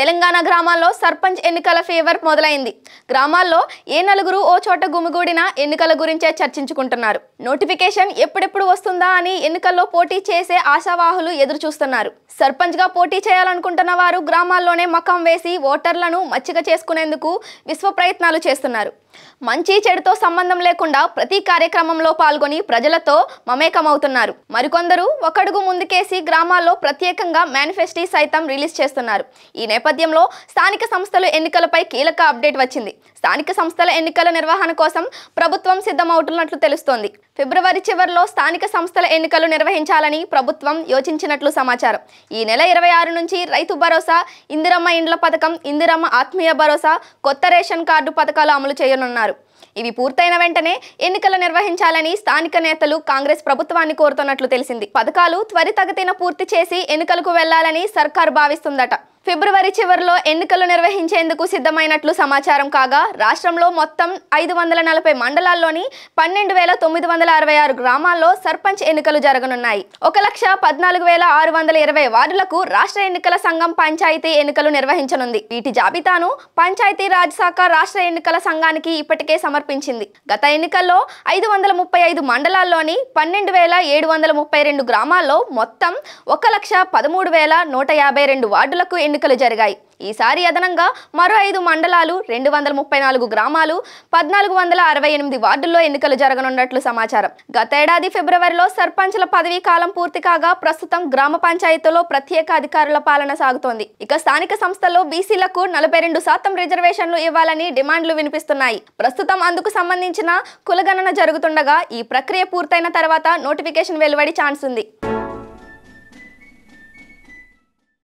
తెలంగాణ గ్రామాల్లో సర్పంచ్ ఎన్నికల ఫీవర్ మొదలైంది. గ్రామాల్లో ఏ నలుగురు ఓ చోట గుమిగూడినా ఎన్నికల గురించే చర్చించుకుంటున్నారు. నోటిఫికేషన్ ఎప్పుడెప్పుడు వస్తుందా అని ఎన్నికల్లో పోటీ చేసే ఆశావాహులు ఎదురు చూస్తున్నారు. సర్పంచ్ గా పోటీ చేయాలనుకుంటున్న వారు గ్రామాల్లోనే మకాం వేసి ఓటర్లను మచ్చిక చేసుకునేందుకు విశ్వ ప్రయత్నాలు చేస్తున్నారు. మంచి చెడుతో సంబంధం లేకుండా ప్రతి కార్యక్రమంలో పాల్గొని ప్రజలతో మమేకమవుతున్నారు. మరికొందరు ఒకడుగు ముందుకేసి గ్రామాల్లో ప్రత్యేకంగా మేనిఫెస్టో సైతం రిలీజ్ చేస్తున్నారు. ఈ నేపథ్యంలో స్థానిక సంస్థల ఎన్నికలపై కీలక అప్డేట్ వచ్చింది. స్థానిక సంస్థల ఎన్నికల నిర్వహణ కోసం ప్రభుత్వం సిద్ధమవుతున్నట్లు తెలుస్తోంది. ఫిబ్రవరి చివరిలో స్థానిక సంస్థల ఎన్నికలు నిర్వహించాలని ప్రభుత్వం యోచించినట్లు సమాచారం. ఈ నెల 26 నుంచి రైతు భరోసా, ఇందిరమ్మ ఇండ్ల పథకం, ఇందిరమ్మ ఆత్మీయ భరోసా, కొత్త రేషన్ కార్డు పథకాలు అమలు చేయనున్నారు. ఇవి పూర్తయిన వెంటనే ఎన్నికలు నిర్వహించాలని స్థానిక నేతలు కాంగ్రెస్ ప్రభుత్వాన్ని కోరుతున్నట్లు తెలిసింది. పథకాలు త్వరితగతిన పూర్తి చేసి ఎన్నికలకు వెళ్లాలని సర్కారు భావిస్తుందట. ఫిబ్రవరి చివరిలో ఎన్నికలు నిర్వహించేందుకు సిద్ధమైనట్లు సమాచారం కాగా, రాష్ట్రంలో మొత్తం 540 మండలాల్లోని 12,966 గ్రామాల్లో సర్పంచ్ ఎన్నికలు జరగనున్నాయి. 1,14,620 వార్డులకు రాష్ట్ర ఎన్నికల సంఘం పంచాయతీ ఎన్నికలు నిర్వహించనుంది. వీటి జాబితాను పంచాయతీ రాజ్ శాఖ రాష్ట్ర ఎన్నికల సంఘానికి ఇప్పటికే సమర్పించింది. గత ఎన్నికల్లో 535 మండలాల్లోని 12,732 గ్రామాల్లో మొత్తం 1,13,152 వార్డులకు ఎన్నికలు జరిగాయి. ఈసారి అదనంగా మరో 5 మండలాలు, 234 గ్రామాలు, 1,468 వార్డుల్లో ఎన్నికలు జరగనున్నట్లు సమాచారం. గతేడాది ఫిబ్రవరిలో సర్పంచ్ల పదవీ కాలం పూర్తి కాగా ప్రస్తుతం గ్రామ పంచాయతీలో ప్రత్యేక అధికారుల పాలన సాగుతోంది. ఇక స్థానిక సంస్థల్లో బీసీలకు 42% రిజర్వేషన్లు ఇవ్వాలని డిమాండ్లు వినిపిస్తున్నాయి. ప్రస్తుతం అందుకు సంబంధించిన కులగణన జరుగుతుండగా ఈ ప్రక్రియ పూర్తయిన తర్వాత నోటిఫికేషన్ వెలువడే ఛాన్స్ ఉంది.